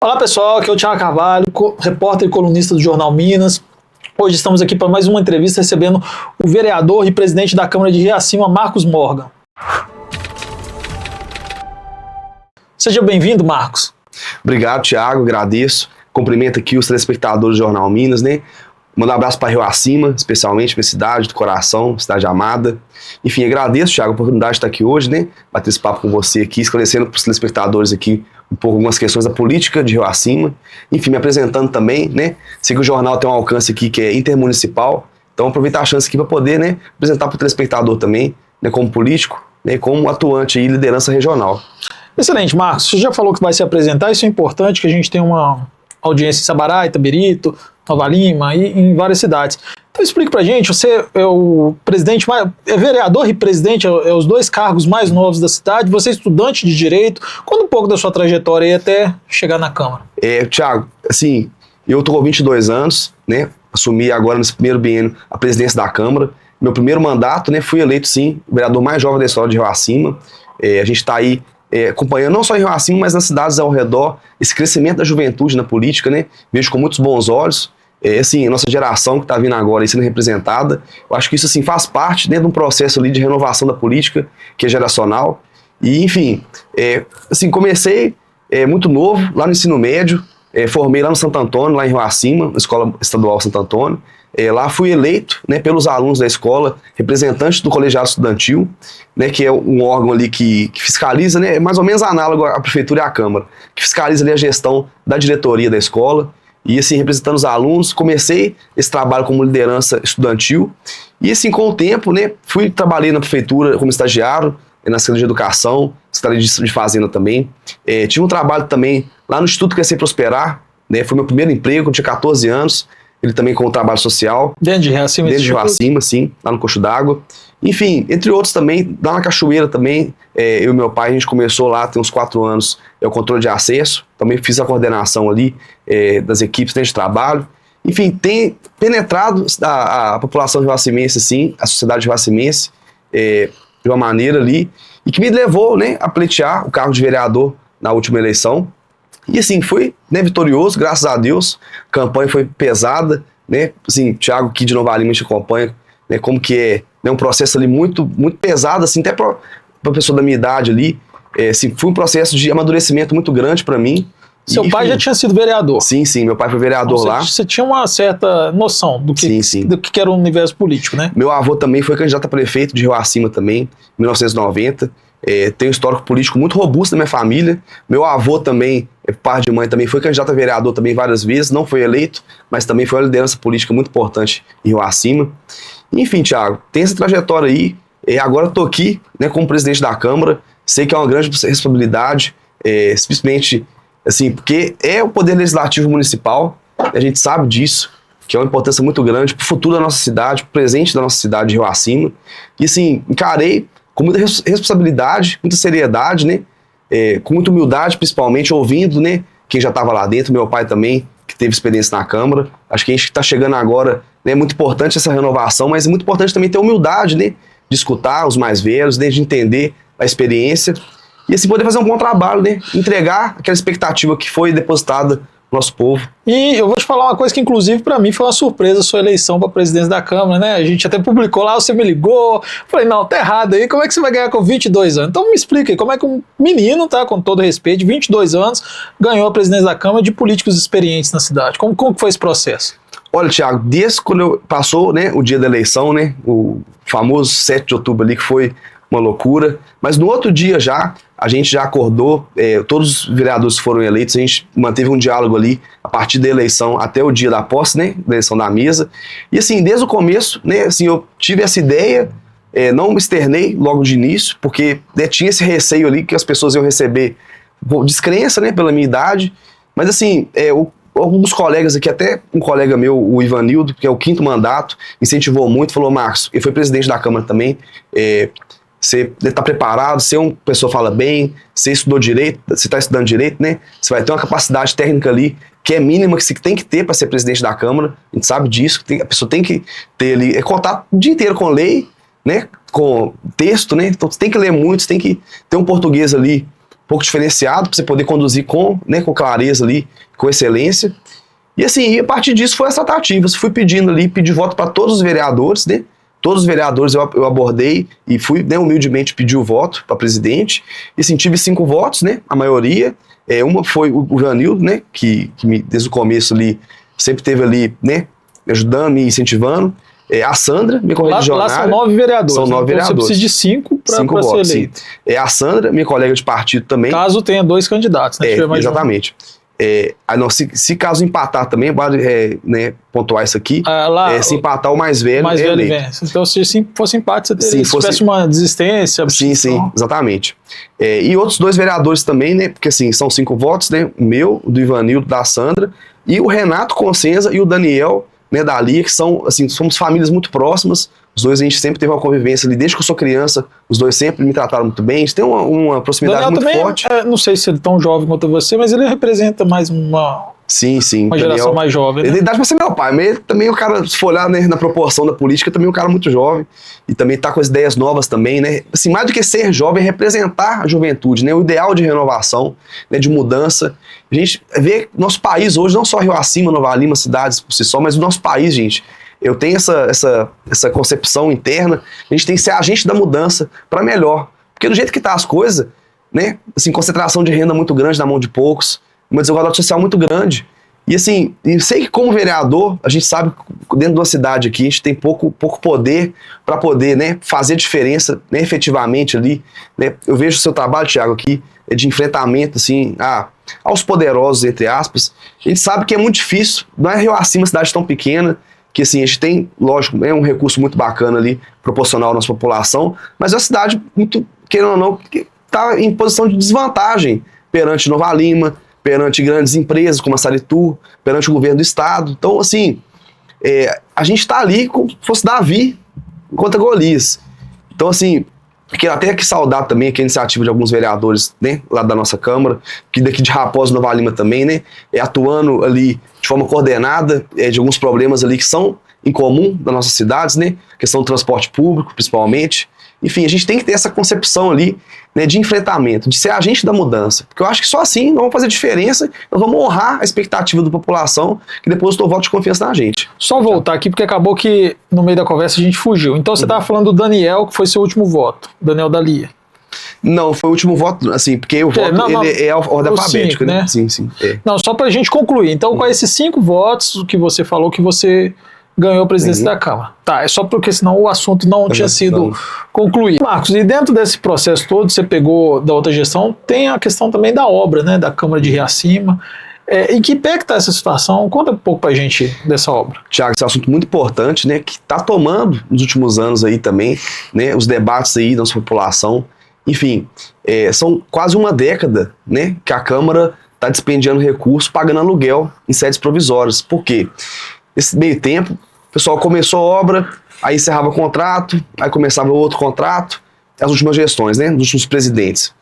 Olá pessoal, aqui é o Thiago Carvalho, repórter e colunista do Jornal Minas. Hoje estamos aqui para mais uma entrevista recebendo o vereador e presidente da Câmara de Riacima, Marcos Morgan. Seja bem-vindo, Marcos. Obrigado, Thiago, agradeço. Cumprimento aqui os telespectadores do Jornal Minas, né? Mando um abraço para Riacima, especialmente minha cidade do coração, cidade amada. Enfim, agradeço, Thiago, a oportunidade de estar aqui hoje, né? Bater esse papo com você aqui, esclarecendo para os telespectadores aqui um pouco algumas questões da política de Riacima. Enfim, me apresentando também, né? Sei que o jornal tem um alcance aqui que é intermunicipal, então aproveitar a chance aqui para poder, né, apresentar para o telespectador também, né, como político, né, como atuante e liderança regional. Excelente, Marcos. Você já falou que vai se apresentar, isso é importante, que a gente tem uma audiência em Sabará, Itabirito, Nova Lima e em várias cidades. Então explique pra gente, você é o presidente, é vereador e presidente, é os dois cargos mais novos da cidade, você é estudante de Direito, conta um pouco da sua trajetória aí até chegar na Câmara. Thiago, assim, eu tô com 22 anos, né, assumi agora nesse primeiro biênio a presidência da Câmara, meu primeiro mandato, né, fui eleito sim, o vereador mais jovem da história de Riacima. A gente tá aí acompanhando não só em Riacima, mas nas cidades ao redor, esse crescimento da juventude na política, né, vejo com muitos bons olhos. Assim, a nossa geração que está vindo agora e sendo representada, eu acho que isso assim, faz parte dentro de um processo ali de renovação da política, que é geracional. E, enfim, assim, comecei muito novo, lá no ensino médio, formei lá no Santo Antônio, lá em Riacima, na Escola Estadual Santo Antônio. Lá fui eleito, né, pelos alunos da escola, representante do colegiado estudantil, né, que é um órgão ali que fiscaliza, né, mais ou menos análogo à prefeitura e à Câmara, que fiscaliza ali a gestão da diretoria da escola. E assim, representando os alunos, comecei esse trabalho como liderança estudantil. E assim, com o tempo, né, trabalhei na prefeitura como estagiário, na Secretaria de Educação, Secretaria de Fazenda também. Tive um trabalho também lá no Instituto Crescer e Prosperar, né, foi meu primeiro emprego, tinha 14 anos, ele também com o trabalho social. Dentro de Riacima? Dentro de Riacima, sim, lá no Coxo d'Água. Enfim, entre outros também, lá na Cachoeira também, eu e meu pai, a gente começou lá, tem uns 4 anos, o controle de acesso, também fiz a coordenação ali das equipes de trabalho. Enfim, tem penetrado a população riacimense, sim, a sociedade riacimense, de uma maneira ali, e que me levou, né, a pleitear o cargo de vereador na última eleição. E assim, fui, né, vitorioso, graças a Deus, a campanha foi pesada, né, assim, Thiago aqui de Nova Lima te acompanha, né, como que é, né, um processo ali muito, muito pesado, assim, até para pessoa da minha idade ali, assim, foi um processo de amadurecimento muito grande para mim. Seu pai já tinha sido vereador? Sim, meu pai foi vereador lá. Você tinha uma certa noção do que era o universo político, né? Meu avô também foi candidato a prefeito de Riacima também, em 1990. Tem um histórico político muito robusto na minha família. Meu avô também, pai de mãe, também foi candidato a vereador também várias vezes, não foi eleito, mas também foi uma liderança política muito importante em Riacima. Enfim, Thiago, tem essa trajetória aí. Agora eu tô aqui, né, como presidente da Câmara. Sei que é uma grande responsabilidade, simplesmente assim, porque é o poder legislativo municipal, a gente sabe disso, que é uma importância muito grande para o futuro da nossa cidade, para o presente da nossa cidade de Riacima. E assim, encarei com muita responsabilidade, muita seriedade, né? Com muita humildade, principalmente, ouvindo, né, quem já estava lá dentro, meu pai também, que teve experiência na Câmara. Acho que a gente está chegando agora, né, é muito importante essa renovação, mas é muito importante também ter humildade, né, de escutar os mais velhos, né, de entender a experiência e assim poder fazer um bom trabalho, né, entregar aquela expectativa que foi depositada no nosso povo. E eu vou te falar uma coisa que, inclusive, para mim foi uma surpresa a sua eleição para presidência da Câmara, né? A gente até publicou lá, você me ligou, falei, não, tá errado aí, como é que você vai ganhar com 22 anos? Então me explica aí, como é que um menino, tá, com todo respeito, de 22 anos, ganhou a presidência da Câmara de políticos experientes na cidade? Como que foi esse processo? Olha, Thiago, desde quando passou, né, o dia da eleição, né, o famoso 7 de outubro ali, que foi uma loucura, mas no outro dia já, a gente já acordou, todos os vereadores que foram eleitos, a gente manteve um diálogo ali, a partir da eleição até o dia da posse, né, da eleição da mesa, e assim, desde o começo, né, assim, eu tive essa ideia, não me externei logo de início, porque, né, tinha esse receio ali que as pessoas iam receber descrença, né, pela minha idade, mas assim, alguns colegas aqui, até um colega meu, o Ivanildo, que é o 5º mandato, incentivou muito, falou, Marcos, ele foi presidente da Câmara também, você está preparado, você é uma pessoa que fala bem, você estudou direito, você está estudando direito, né? Você vai ter uma capacidade técnica ali que é mínima, que você tem que ter para ser presidente da Câmara, a gente sabe disso, a pessoa tem que ter ali, contato o dia inteiro com lei, né? Com texto, né? Então você tem que ler muito, você tem que ter um português ali pouco diferenciado, para você poder conduzir com clareza ali, com excelência. E assim, a partir disso foi essa tratativa. Fui pedindo ali, pedi voto para todos os vereadores, né? Todos os vereadores eu abordei e fui, né, humildemente pedir o voto para presidente. E assim, tive 5 votos, né? A maioria. Uma foi o Ivanildo, né? Que desde o começo ali sempre esteve ali, né? Me ajudando, me incentivando. A Sandra, minha colega de jornada. Lá são 9 vereadores. São 9 vereadores. Então você precisa de 5 para ser eleito. A Sandra, minha colega de partido também. Caso tenha 2 candidatos, né? Exatamente. Se caso empatar também, vale né, pontuar isso aqui. Se empatar o mais velho, é eleito. Vence. Então, se fosse empate, você teria, se tivesse uma desistência. Sim, exatamente. E outros 2 vereadores também, né? Porque assim, são 5 votos, né? O meu, o do Ivanildo, da Sandra, e o Renato Consenza e o Daniel, né, da Lia, que são, assim, somos famílias muito próximas. Os 2 a gente sempre teve uma convivência ali, desde que eu sou criança, os 2 sempre me trataram muito bem, a gente tem uma proximidade Daniel muito também, forte. Não sei se ele é tão jovem quanto você, mas ele representa mais uma geração mais jovem. Né? Ele dá pra ser meu pai, mas ele também é um cara, se for olhar, né, na proporção da política, também é um cara muito jovem, e também tá com as ideias novas também, né? Assim, mais do que ser jovem, é representar a juventude, né? O ideal de renovação, né, de mudança. A gente vê nosso país hoje, não só Rio Acima, Nova Lima, cidades por si só, mas o nosso país, gente. Eu tenho essa concepção interna, a gente tem que ser agente da mudança para melhor. Porque do jeito que tá as coisas, né? Assim, concentração de renda muito grande na mão de poucos, uma desigualdade social muito grande. E assim, eu sei que como vereador, a gente sabe que dentro de uma cidade aqui, a gente tem pouco poder para poder, né, fazer diferença, né, efetivamente ali. Né? Eu vejo o seu trabalho, Thiago, aqui, de enfrentamento assim, aos poderosos, entre aspas. A gente sabe que é muito difícil, não é Rio Acima, cidade tão pequena, que assim, a gente tem, lógico, é um recurso muito bacana ali, proporcional à nossa população, mas é uma cidade muito, querendo ou não, que está em posição de desvantagem perante Nova Lima, perante grandes empresas como a Salitur, perante o governo do estado. Então, assim, a gente está ali como se fosse Davi contra Golias. Então, assim, quero até aqui saudar também aqui a iniciativa de alguns vereadores, né, lá da nossa Câmara, que daqui de Raposo, Nova Lima também, né, atuando ali de forma coordenada de alguns problemas ali que são em comum das nossas cidades, né, questão do transporte público, principalmente. Enfim, a gente tem que ter essa concepção ali, né, de enfrentamento, de ser agente da mudança, porque eu acho que só assim nós vamos fazer diferença, nós vamos honrar a expectativa da população que depositou voto de confiança na gente. Só voltar aqui, porque acabou que no meio da conversa a gente fugiu. Então você estava falando do Daniel, que foi seu último voto, Daniel da Lia. Não, foi o último voto, assim, porque o voto ele é a ordem alfabética, né? Sim. Não, só pra gente concluir. Então, com esses 5 votos que você falou que você ganhou a presidência da Câmara. Tá, é só porque senão o assunto não tinha sido concluído. Marcos, e dentro desse processo todo, você pegou da outra gestão, tem a questão também da obra, né, da Câmara de Rio Acima. Em que pé que está essa situação? Conta um pouco pra gente dessa obra. Tiago, esse é um assunto muito importante, né, que está tomando nos últimos anos aí também, né, os debates aí da nossa população. Enfim, são quase uma década, né, que a Câmara está despendiando recursos, pagando aluguel em sedes provisórias. Por quê? Nesse meio tempo, o pessoal começou a obra, aí encerrava o contrato, aí começava outro contrato, as últimas gestões, né, dos últimos presidentes.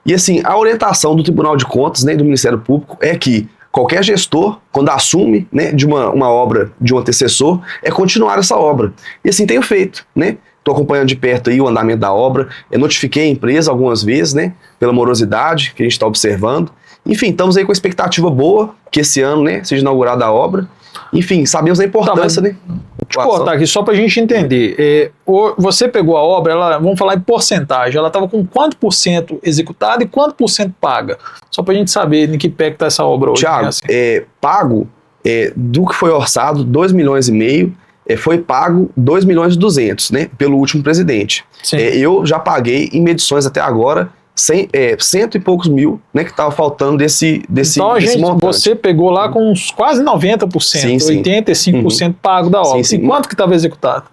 E assim, a orientação do Tribunal de Contas, né, do Ministério Público, é que qualquer gestor, quando assume, né, de uma obra de um antecessor, é continuar essa obra. E assim tenho feito, né? Estou acompanhando de perto aí o andamento da obra, notifiquei a empresa algumas vezes, né, pela morosidade que a gente está observando. Enfim, estamos aí com expectativa boa que esse ano, né, seja inaugurada a obra. Enfim, sabemos a importância, né? Deixa eu cortar aqui só para a gente entender. Você pegou a obra, vamos falar em porcentagem, ela estava com quanto por cento executada e quanto por cento paga? Só para a gente saber em que pé que está essa obra hoje. Tiago, né, assim. Pago do que foi orçado, 2,5 milhões, foi pago 2,2 milhões, né, pelo último presidente. Eu já paguei em medições até agora 100 e poucos mil, né, que estava faltando desse montante. Você pegou lá com uns quase 90%, sim. 85% pago da obra. Sim. E quanto que estava executado?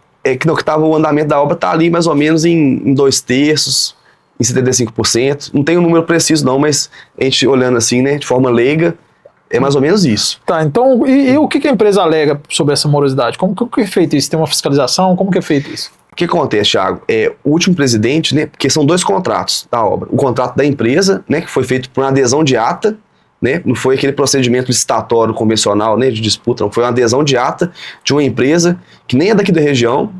O andamento da obra está ali mais ou menos em 2/3, em 75%. Não tem um número preciso não, mas a gente olhando assim, né, de forma leiga, é mais ou menos isso. Tá, então, e o que a empresa alega sobre essa morosidade? Como que é feito isso? Tem uma fiscalização? Como que é feito isso? O que acontece, Thiago? O último presidente, né, porque são 2 contratos da obra. O contrato da empresa, né, que foi feito por uma adesão de ata, né, não foi aquele procedimento licitatório convencional, né, de disputa, não, foi uma adesão de ata de uma empresa que nem é daqui da região,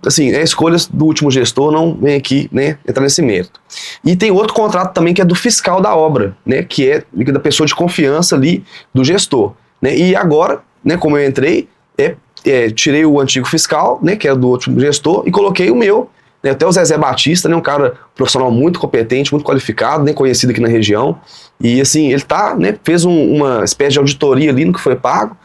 assim, escolhas do último gestor, não vem aqui, né, entrar nesse mérito. E tem outro contrato também que é do fiscal da obra, né, que é da pessoa de confiança ali do gestor, né, e agora, né, como eu entrei, tirei o antigo fiscal, né, que era do último gestor, e coloquei o meu, né, até o Zezé Batista, né, um cara profissional muito competente, muito qualificado, né, conhecido aqui na região, e assim, ele né, fez uma espécie de auditoria ali no que foi pago,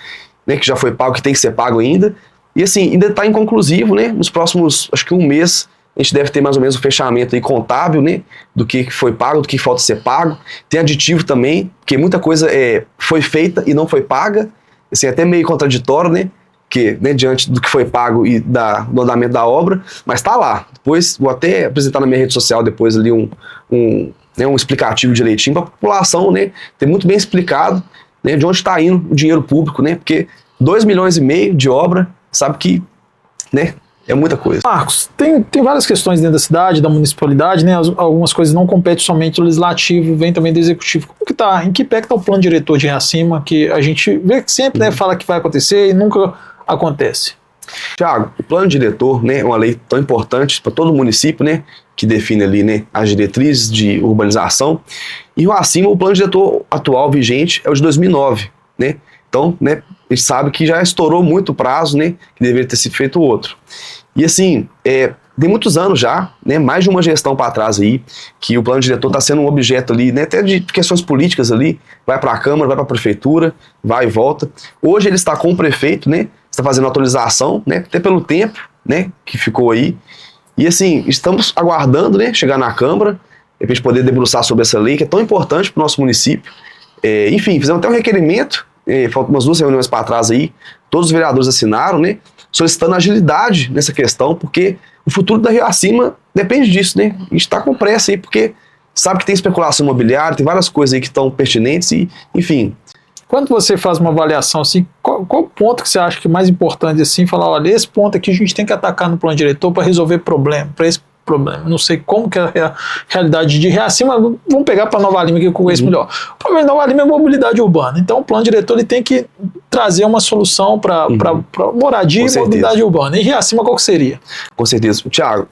né, que já foi pago, que tem que ser pago ainda, e assim, ainda está inconclusivo, né, nos próximos, acho que um mês, a gente deve ter mais ou menos um fechamento aí contábil, né, do que foi pago, do que falta ser pago, tem aditivo também, porque muita coisa foi feita e não foi paga, assim, até meio contraditório, né, que, né, diante do que foi pago e do andamento da obra, mas está lá. Depois, vou até apresentar na minha rede social depois ali um explicativo direitinho para a população, né, ter muito bem explicado, né, de onde está indo o dinheiro público, né, porque 2,5 milhões de obra, sabe que, né, é muita coisa. Marcos, tem várias questões dentro da cidade, da municipalidade, né? Algumas coisas não competem somente do legislativo, vem também do executivo. Como que tá? Em que pé que tá o plano diretor de Iracema, que a gente vê que sempre, né, fala que vai acontecer e nunca acontece? Tiago, o plano diretor, né, é uma lei tão importante para todo município, né, que define ali, né, as diretrizes de urbanização. E acima, o plano diretor atual vigente é o de 2009, né? Então, né, a gente sabe que já estourou muito o prazo, né, que deveria ter sido feito outro. E assim, tem muitos anos já, né, mais de uma gestão para trás aí, que o plano diretor está sendo um objeto ali, né, até de questões políticas ali, vai para a Câmara, vai para a Prefeitura, vai e volta. Hoje ele está com o prefeito, né, está fazendo atualização, né, até pelo tempo, né, que ficou aí. E assim, estamos aguardando, né, chegar na Câmara, para a gente poder debruçar sobre essa lei, que é tão importante para o nosso município. Enfim, fizemos até um requerimento, faltam umas 2 reuniões para trás aí, todos os vereadores assinaram, né, solicitando agilidade nessa questão, porque o futuro da Iracema depende disso, né? A gente está com pressa aí, porque sabe que tem especulação imobiliária, tem várias coisas aí que estão pertinentes e, enfim. Quando você faz uma avaliação assim, qual o ponto que você acha que é mais importante assim, falar, olha, esse ponto aqui a gente tem que atacar no plano diretor para resolver problema, para esse problema. Não sei como que é a realidade de Iracema, vamos pegar para Nova Lima que eu conheço melhor. O problema de Nova Lima é mobilidade urbana. Então o plano diretor ele tem que trazer uma solução para moradia e mobilidade urbana. E Iracema qual que seria? Com certeza. Tiago,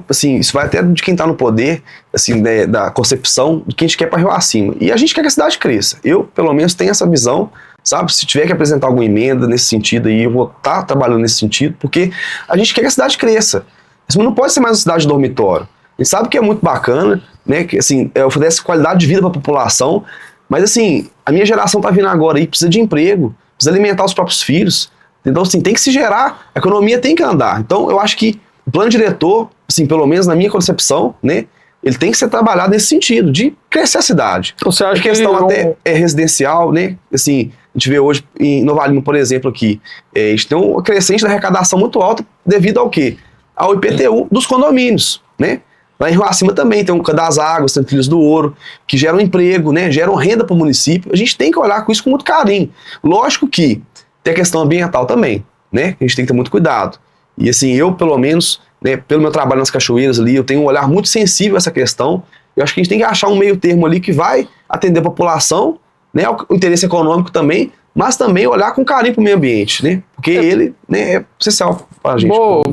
assim, isso vai até de quem está no poder, assim, né, da concepção do que a gente quer para Iracema. E a gente quer que a cidade cresça. Eu, pelo menos, tenho essa visão, sabe? Se tiver que apresentar alguma emenda nesse sentido aí, eu vou estar trabalhando nesse sentido, porque a gente quer que a cidade cresça. Isso não pode ser mais uma cidade de dormitório. A gente sabe que é muito bacana, né, que assim, oferece qualidade de vida para a população, mas assim, a minha geração está vindo agora aí, precisa de emprego, precisa alimentar os próprios filhos. Então, assim, tem que se gerar, a economia tem que andar. Então, eu acho que o plano diretor, assim, pelo menos na minha concepção, né, ele tem que ser trabalhado nesse sentido, de crescer a cidade. Você acha a questão até residencial, né, assim, a gente vê hoje em Nova Lima, por exemplo, aqui, a gente tem uma crescente da arrecadação muito alta devido ao quê? Ao IPTU dos condomínios, né? Lá em Iracema também tem o Canto das Águas, tem o Trilhos do Ouro, que geram emprego, né? Geram renda para o município. A gente tem que olhar com isso com muito carinho. Lógico que tem a questão ambiental também, né? A gente tem que ter muito cuidado. E assim, eu pelo menos, né, pelo meu trabalho nas cachoeiras ali, eu tenho um olhar muito sensível a essa questão. Eu acho que a gente tem que achar um meio termo ali que vai atender a população, né? O interesse econômico também, mas também olhar com carinho para o meio ambiente, né? Porque ele, né, é essencial para a gente. Vou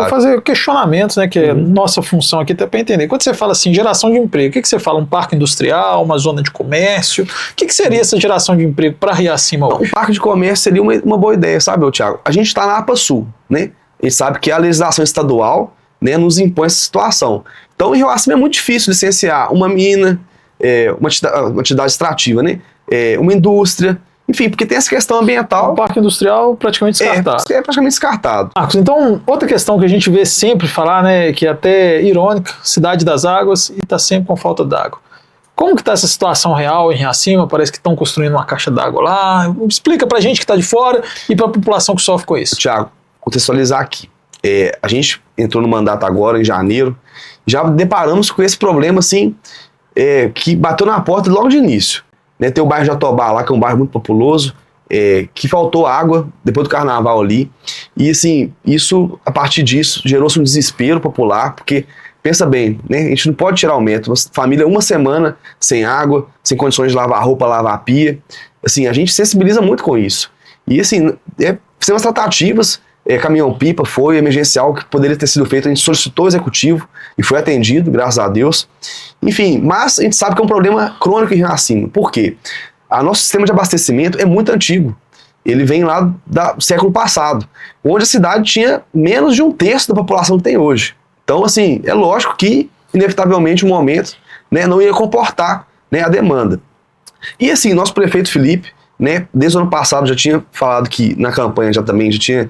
fazer questionamentos, né, que é nossa função aqui até para entender. Quando você fala assim, geração de emprego, o que você fala? Um parque industrial, uma zona de comércio? O que seria essa geração de emprego para Iracema hoje? Um parque de comércio seria uma boa ideia, sabe, Thiago? A gente está na APA Sul, né? A gente sabe que a legislação estadual, né, nos impõe essa situação. Então, em Iracema é muito difícil licenciar uma mina, uma atividade extrativa, né? Uma indústria, enfim, porque tem essa questão ambiental. O parque industrial praticamente descartado. É praticamente descartado. Marcos, então, outra questão que a gente vê sempre falar, né, que é até irônica, Cidade das Águas e está sempre com falta d'água. Como que está essa situação real em Iracema? Parece que estão construindo uma caixa d'água lá. Explica pra gente que está de fora e para a população que sofre com isso. Tiago, contextualizar aqui. A gente entrou no mandato agora, em janeiro, já deparamos com esse problema, assim, que bateu na porta logo de início. Né, tem o bairro Jatobá lá, que é um bairro muito populoso, que faltou água depois do carnaval ali, e assim, isso, a partir disso, gerou-se um desespero popular, porque, pensa bem, né, a gente não pode tirar o método, uma família uma semana sem água, sem condições de lavar roupa, lavar a pia, assim, a gente sensibiliza muito com isso, e assim, fizemos tratativas, caminhão-pipa, foi emergencial, que poderia ter sido feito, a gente solicitou o executivo e foi atendido, graças a Deus. Enfim, mas a gente sabe que é um problema crônico em Rio Acima. Por quê? Nosso sistema de abastecimento é muito antigo. Ele vem lá do século passado, onde a cidade tinha menos de 1/3 da população que tem hoje. Então, assim, é lógico que, inevitavelmente, um momento, né, não ia comportar, né, a demanda. E assim, nosso prefeito Felipe, né, desde o ano passado já tinha falado que, na campanha já tinha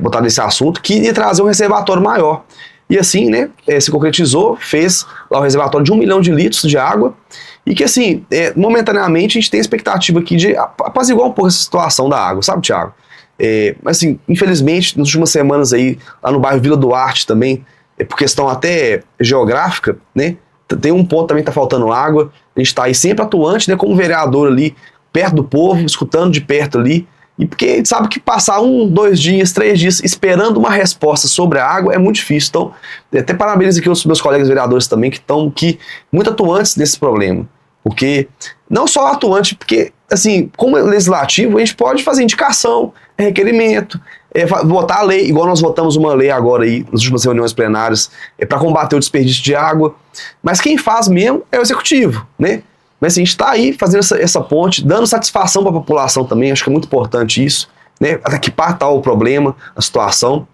botado esse assunto, que ia trazer um reservatório maior. E assim, né, se concretizou, fez lá o reservatório de 1 milhão de litros de água, e que assim, momentaneamente a gente tem a expectativa aqui de apaziguar um pouco essa situação da água, sabe, Thiago? Mas assim, infelizmente, nas últimas semanas aí, lá no bairro Vila Duarte também, por questão até geográfica, né, tem um ponto também que tá faltando água, a gente tá aí sempre atuante, né, como vereador ali, perto do povo, escutando de perto ali, e porque a gente sabe que passar 1, 2 dias, 3 dias esperando uma resposta sobre a água é muito difícil. Então, até parabéns aqui aos meus colegas vereadores também, que estão muito atuantes nesse problema. Porque, não só atuante, porque, assim, como legislativo, a gente pode fazer indicação, requerimento, votar a lei, igual nós votamos uma lei agora aí, nas últimas reuniões plenárias, para combater o desperdício de água. Mas quem faz mesmo é o executivo, né? Mas assim, a gente está aí fazendo essa ponte, dando satisfação para a população também, acho que é muito importante isso, né? Até que parta o problema, a situação.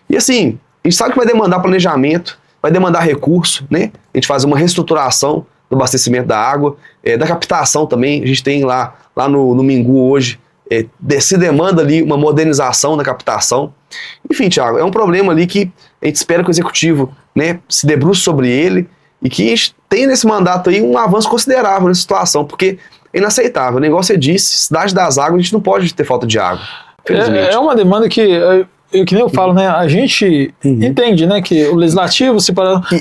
E assim, a gente sabe que vai demandar planejamento, vai demandar recurso, né? A gente faz uma reestruturação do abastecimento da água, da captação também. A gente tem lá no Mingu hoje, se demanda ali uma modernização da captação. Enfim, Thiago, é um problema ali que a gente espera que o executivo, né, se debruce sobre ele e que a gente tenha nesse mandato aí um avanço considerável nessa situação, porque é inaceitável. O negócio é disso, cidade das águas, a gente não pode ter falta de água. É uma demanda que nem eu falo, né? A gente entende, né, que o legislativo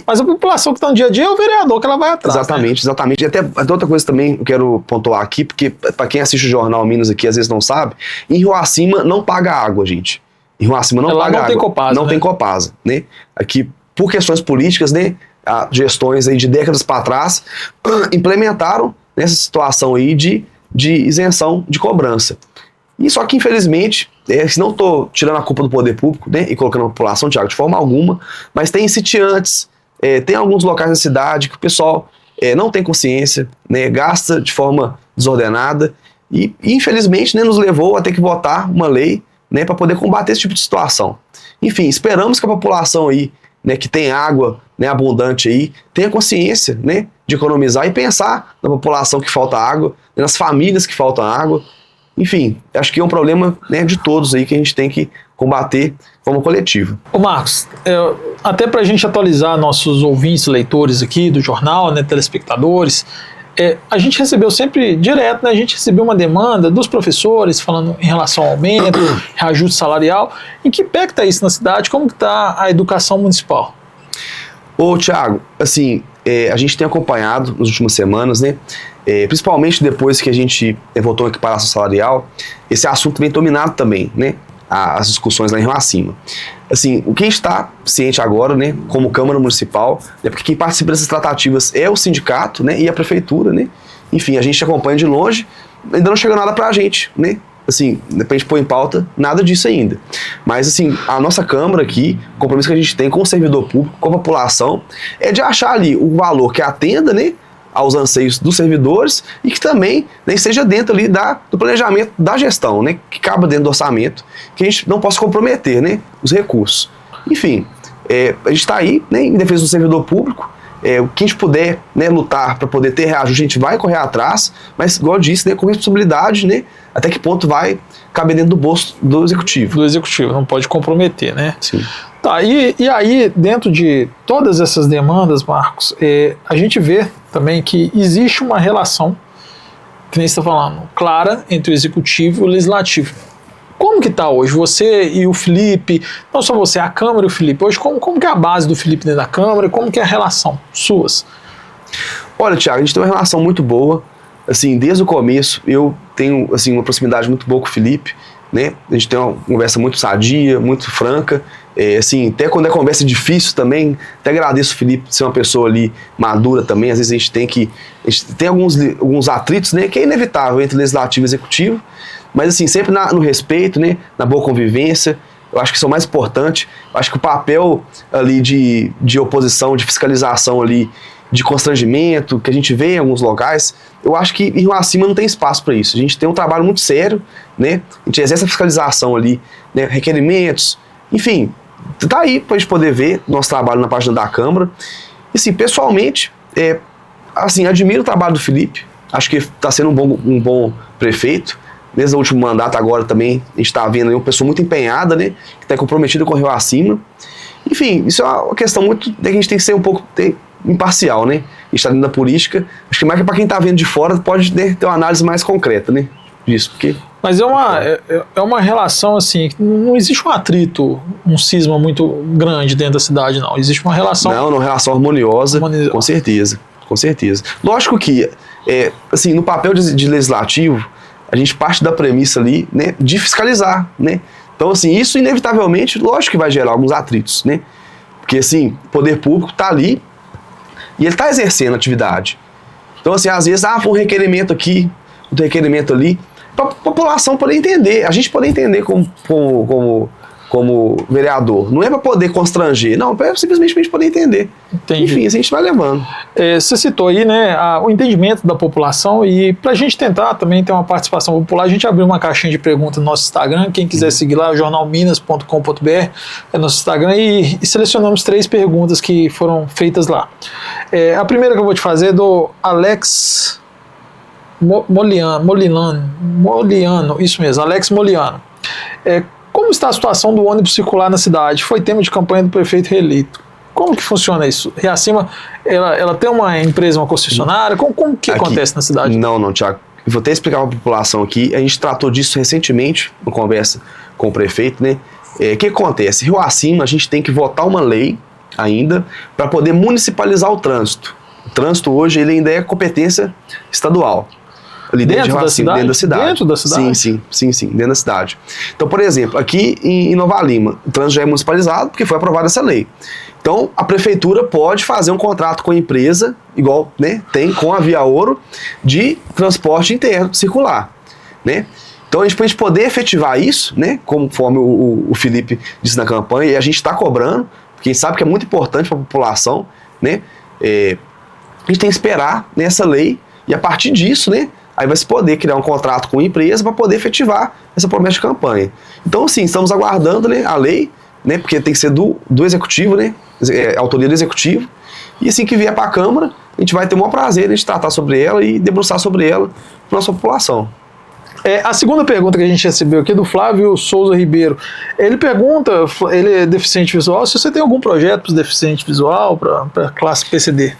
mas a população que está no dia a dia é o vereador que ela vai atrás. Exatamente, né? Exatamente. E até outra coisa também eu quero pontuar aqui, porque para quem assiste o Jornal Minas aqui, às vezes não sabe, em Rio Acima não paga água, gente. Em Rio Acima não paga água. Tem Copasa, não tem Copasa, né? Aqui, por questões políticas, né, gestões aí de décadas para trás, implementaram nessa situação aí de isenção de cobrança. E só que, infelizmente, se não estou tirando a culpa do poder público, né, e colocando a população, Thiago, de forma alguma, mas tem sitiantes, tem alguns locais da cidade que o pessoal não tem consciência, né, gasta de forma desordenada e infelizmente, né, nos levou a ter que votar uma lei, né, para poder combater esse tipo de situação. Enfim, esperamos que a população aí, né, que tem água, né, abundante aí, tenha consciência, né, de economizar e pensar na população que falta água, nas famílias que faltam água. Enfim, acho que é um problema, né, de todos aí que a gente tem que combater de forma coletiva. Ô Marcos, até para a gente atualizar nossos ouvintes, leitores aqui do jornal, né, telespectadores, a gente recebeu sempre direto, né, a gente recebeu uma demanda dos professores falando em relação ao aumento, reajuste salarial. Em que pé que está isso na cidade? Como que está a educação municipal? Ô Thiago, assim, a gente tem acompanhado nas últimas semanas, né, principalmente depois que a gente votou a equiparação salarial, esse assunto vem dominado também, né, as discussões lá em Rio Acima. Assim, o que a gente está ciente agora, né, como Câmara Municipal, porque quem participa dessas tratativas é o sindicato, né, e a prefeitura, né, enfim, a gente acompanha de longe, ainda não chegou nada pra gente, né, assim, depois a gente põe em pauta nada disso ainda. Mas, assim, a nossa Câmara aqui, o compromisso que a gente tem com o servidor público, com a população, é de achar ali o valor que atenda, né, aos anseios dos servidores e que também, né, esteja dentro ali do planejamento da gestão, né, que cabe dentro do orçamento, que a gente não possa comprometer, né, os recursos. Enfim, a gente está aí, né, em defesa do servidor público, o que a gente puder, né, lutar para poder ter reajuste, a gente vai correr atrás, mas, igual eu disse, né, com responsabilidade, né, até que ponto vai caber dentro do bolso do executivo. Do executivo, não pode comprometer, né? Sim. Tá, e aí, dentro de todas essas demandas, Marcos, a gente vê também que existe uma relação, que nem você está falando, clara entre o executivo e o legislativo. Como que está hoje? Você e o Felipe, não só você, a Câmara e o Felipe, hoje como que é a base do Felipe dentro da Câmara e como que é a relação suas? Olha, Thiago, a gente tem uma relação muito boa, assim, desde o começo eu tenho, assim, uma proximidade muito boa com o Felipe, né? A gente tem uma conversa muito sadia, muito franca, assim, até quando é conversa difícil também, até agradeço o Felipe de ser uma pessoa ali madura também, às vezes a gente tem alguns atritos, né, que é inevitável entre legislativo e executivo, mas assim, sempre no respeito, né, na boa convivência, Eu acho que isso é o mais importante. Eu acho que o papel ali de oposição, de fiscalização ali, de constrangimento, que a gente vê em alguns locais, eu acho que em Rio Acima não tem espaço para isso. A gente tem um trabalho muito sério, né? A gente exerce a fiscalização ali, né? Requerimentos, enfim, tá aí para a gente poder ver nosso trabalho na página da Câmara. E assim, pessoalmente, assim, admiro o trabalho do Felipe, acho que está sendo um bom prefeito. Desde o último mandato agora também, a gente está vendo aí uma pessoa muito empenhada, né? Que está comprometida com o Rio Acima. Enfim, isso é uma questão muito que a gente tem que ser um pouco imparcial, né? A gente está dentro da política, acho que mais que para quem está vendo de fora pode, né, ter uma análise mais concreta, né? Disso, porque... Mas é uma relação assim, não existe um atrito, um cisma muito grande dentro da cidade, não. Existe uma relação... Não, uma relação harmoniosa, com certeza, com certeza. Lógico que, assim, no papel de legislativo, a gente parte da premissa ali, né, de fiscalizar, né? Então, assim, isso inevitavelmente, lógico que vai gerar alguns atritos, né? Porque, assim, o poder público está ali e ele está exercendo atividade. Então, assim, às vezes, foi um requerimento aqui, outro requerimento ali, para a população poder entender, a gente poder entender como vereador. Não é para poder constranger, não, é simplesmente para a gente poder entender. Entendi. Enfim, assim a gente vai levando. Você citou aí, né, o entendimento da população, e para a gente tentar também ter uma participação popular, a gente abriu uma caixinha de perguntas no nosso Instagram. Quem quiser seguir lá, jornalminas.com.br é nosso Instagram, e selecionamos 3 perguntas que foram feitas lá. A primeira que eu vou te fazer é do Alex Moliano, isso mesmo, Alex Moliano. Como está a situação do ônibus circular na cidade? Foi tema de campanha do prefeito reeleito. Como que funciona isso? Rio Acima, ela tem uma empresa, uma concessionária? Como que acontece na cidade? Não, Thiago. Eu vou até explicar para a população aqui. A gente tratou disso recentemente, uma conversa com o prefeito, né? O que acontece? Rio Acima, a gente tem que votar uma lei ainda para poder municipalizar o trânsito. O trânsito hoje ele ainda é competência estadual. Ali dentro da cidade? Dentro da cidade. Dentro da cidade? Sim, dentro da cidade. Então, por exemplo, aqui em Nova Lima, o trânsito já é municipalizado porque foi aprovada essa lei. Então, a prefeitura pode fazer um contrato com a empresa, igual, né, tem com a Via Ouro, de transporte interno circular, né? Então, a gente poder efetivar isso, né, conforme o Felipe disse na campanha, e a gente está cobrando, porque a gente sabe que é muito importante para a população, né? A gente tem que esperar nessa lei, e a partir disso, né, aí vai se poder criar um contrato com a empresa para poder efetivar essa promessa de campanha. Então, sim, estamos aguardando, né, a lei, né, porque tem que ser do executivo, né, autoria do executivo, e assim que vier para a Câmara, a gente vai ter o maior prazer de tratar sobre ela e debruçar sobre ela para nossa população. A segunda pergunta que a gente recebeu aqui é do Flávio Souza Ribeiro. Ele pergunta, ele é deficiente visual, se você tem algum projeto para os deficientes visual, para a classe PCD.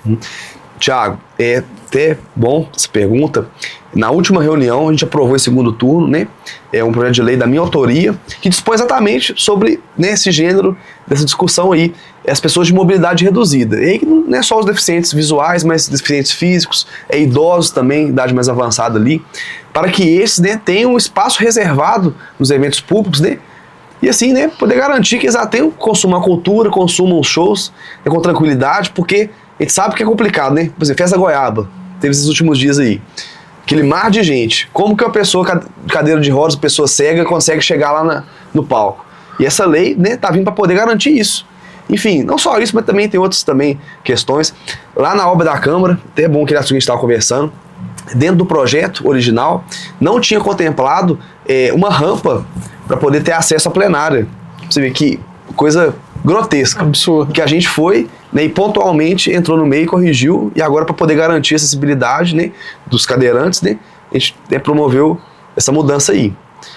Tiago, é até bom essa pergunta. Na última reunião, a gente aprovou em segundo turno, né? É um projeto de lei da minha autoria, que dispõe exatamente sobre, né, esse gênero, dessa discussão aí, as pessoas de mobilidade reduzida. E aí não é só os deficientes visuais, mas deficientes físicos, idosos também, idade mais avançada ali, para que esses, né, tenham um espaço reservado nos eventos públicos, né? E assim, né, poder garantir que eles até consumam a cultura, consumam os shows, né, com tranquilidade, porque a gente sabe que é complicado, né? Por exemplo, Festa Goiaba, teve esses últimos dias aí. Aquele mar de gente. Como que uma pessoa de cadeira de rodas, pessoa cega, consegue chegar lá no palco? E essa lei, né, tá vindo para poder garantir isso. Enfim, não só isso, mas também tem outras questões. Lá na obra da Câmara, até é bom que a gente estava conversando, dentro do projeto original, não tinha contemplado uma rampa para poder ter acesso à plenária. Você vê que coisa grotesca. Absurdo. Que a gente foi, né, e pontualmente entrou no meio e corrigiu, e agora para poder garantir a acessibilidade, né, dos cadeirantes, né, a gente promoveu essa mudança aí.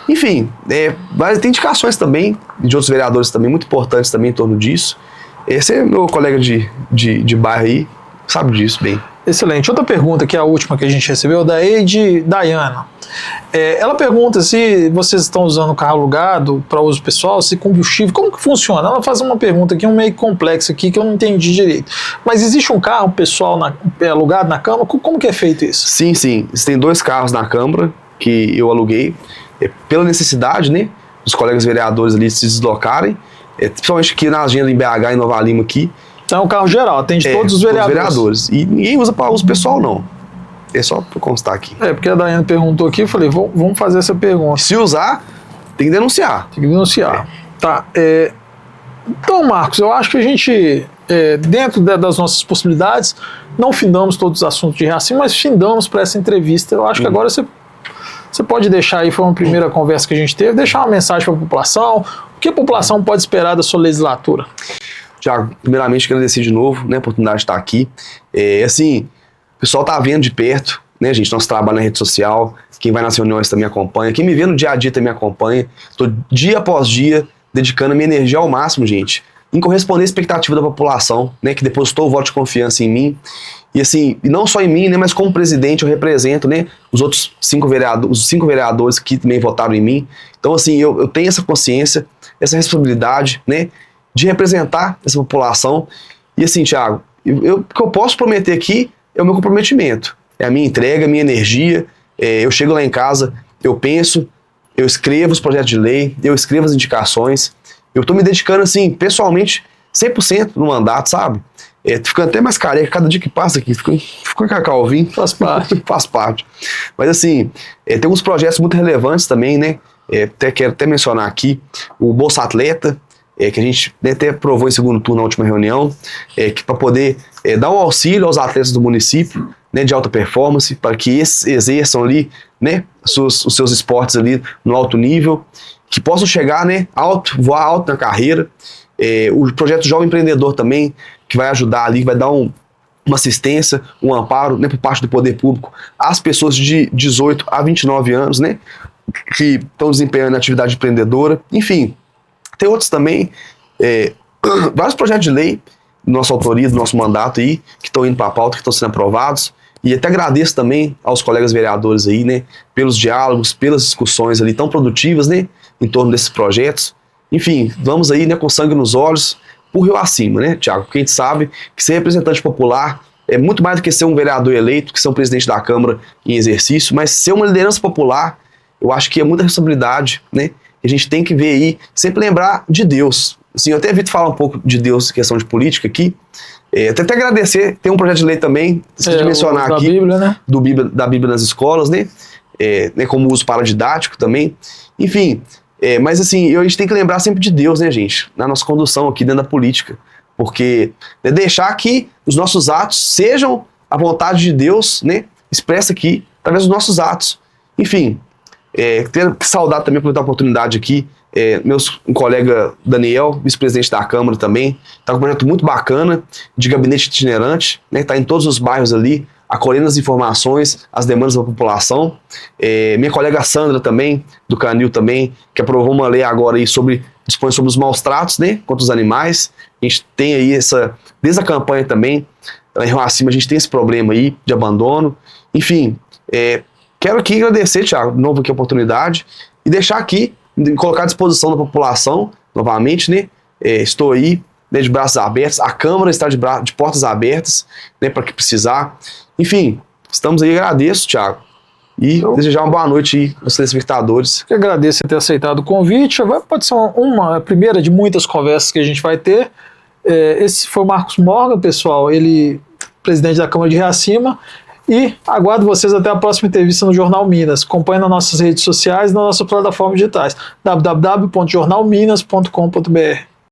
Enfim, tem indicações também de outros vereadores também muito importantes também em torno disso. Esse é meu colega de bairro aí, sabe disso bem. Excelente. Outra pergunta, que é a última que a gente recebeu, da Eide Dayana. Ela pergunta se vocês estão usando o carro alugado para uso pessoal, se combustível, como que funciona? Ela faz uma pergunta aqui, meio complexa aqui, que eu não entendi direito. Mas existe um carro pessoal alugado na Câmara? Como que é feito isso? Sim. Tem 2 carros na Câmara que eu aluguei, pela necessidade, né, dos colegas vereadores ali se deslocarem, principalmente aqui na agenda em BH e Nova Lima aqui. Então é um carro geral, atende todos os vereadores. E ninguém usa para uso pessoal, não. É só para constar aqui. Porque a Daiane perguntou aqui, eu falei, vamos fazer essa pergunta. Se usar, tem que denunciar. Tem que denunciar. Tá. Então, Marcos, eu acho que a gente, dentro das nossas possibilidades, não findamos todos os assuntos de Reacima, mas findamos para essa entrevista. Eu acho que agora você pode deixar aí, foi uma primeira conversa que a gente teve, deixar uma mensagem para a população. O que a população pode esperar da sua legislatura? Tiago, primeiramente agradecer de novo, né, a oportunidade de estar aqui. Assim, o pessoal tá vendo de perto, né, gente, nosso trabalho na rede social, quem vai nas reuniões também acompanha, quem me vê no dia a dia também acompanha. Estou dia após dia dedicando a minha energia ao máximo, gente, em corresponder à expectativa da população, né, que depositou o voto de confiança em mim. E assim, e não só em mim, né, mas como presidente eu represento, né, os outros 5 vereadores que também votaram em mim. Então assim, eu tenho essa consciência, essa responsabilidade, né, de representar essa população. E assim, Thiago, o que eu posso prometer aqui é o meu comprometimento, é a minha entrega, a minha energia. Eu chego lá em casa, eu penso, eu escrevo os projetos de lei, eu escrevo as indicações, eu estou me dedicando assim, pessoalmente, 100% no mandato, sabe? Tô ficando até mais careca, cada dia que passa aqui, fica calvinho, faz parte. Mas assim, tem alguns projetos muito relevantes também, né? Quero até mencionar aqui o Bolsa Atleta, que a gente, né, até aprovou em segundo turno na última reunião, que para poder dar um auxílio aos atletas do município, né, de alta performance, para que esses exerçam ali, né, os seus esportes ali no alto nível, que possam chegar, né, voar alto na carreira. O projeto Jovem Empreendedor também, que vai ajudar ali, vai dar uma assistência, um amparo, né, por parte do poder público às pessoas de 18 a 29 anos, né, que estão desempenhando atividade empreendedora. Enfim, tem outros também, vários projetos de lei, nossa autoria, do nosso mandato aí, que estão indo para a pauta, que estão sendo aprovados. E até agradeço também aos colegas vereadores aí, né, pelos diálogos, pelas discussões ali tão produtivas, né, em torno desses projetos. Enfim, vamos aí, né, com sangue nos olhos, por Rio acima, né, Thiago? Porque a gente sabe que ser representante popular é muito mais do que ser um vereador eleito, que ser um presidente da Câmara em exercício, mas ser uma liderança popular, eu acho que é muita responsabilidade, né? A gente tem que ver aí, sempre lembrar de Deus. Assim, eu até evito falar um pouco de Deus, questão de política aqui. Até agradecer, tem um projeto de lei também, de mencionar aqui, Bíblia, né? Da Bíblia nas escolas, né? Como uso paradidático também. Enfim, mas assim, a gente tem que lembrar sempre de Deus, né, gente? Na nossa condução aqui dentro da política. Porque deixar que os nossos atos sejam a vontade de Deus, né? Expressa aqui, através dos nossos atos. Enfim, quero saudar também, aproveitar a oportunidade aqui, um colega Daniel, vice-presidente da Câmara também, está com um projeto muito bacana de gabinete itinerante, né, está em todos os bairros ali, acolhendo as informações, as demandas da população. Minha colega Sandra também, do Canil também, que aprovou uma lei agora aí dispõe sobre os maus tratos, né, contra os animais. A gente tem aí desde a campanha também, em Rio Acima a gente tem esse problema aí de abandono. Enfim, quero aqui agradecer, Thiago, de novo aqui a oportunidade e deixar aqui, colocar à disposição da população, novamente, né? Estou aí, né, de braços abertos, a Câmara está de portas abertas, né, para que precisar. Enfim, estamos aí, agradeço, Thiago, e desejar uma boa noite aí aos telespectadores. Eu agradeço por ter aceitado o convite. Pode ser uma primeira de muitas conversas que a gente vai ter. Esse foi o Marcos Morgan, pessoal, ele presidente da Câmara de Rio Acima. E aguardo vocês até a próxima entrevista no Jornal Minas. Acompanhe nas nossas redes sociais e nas nossas plataformas digitais www.jornalminas.com.br.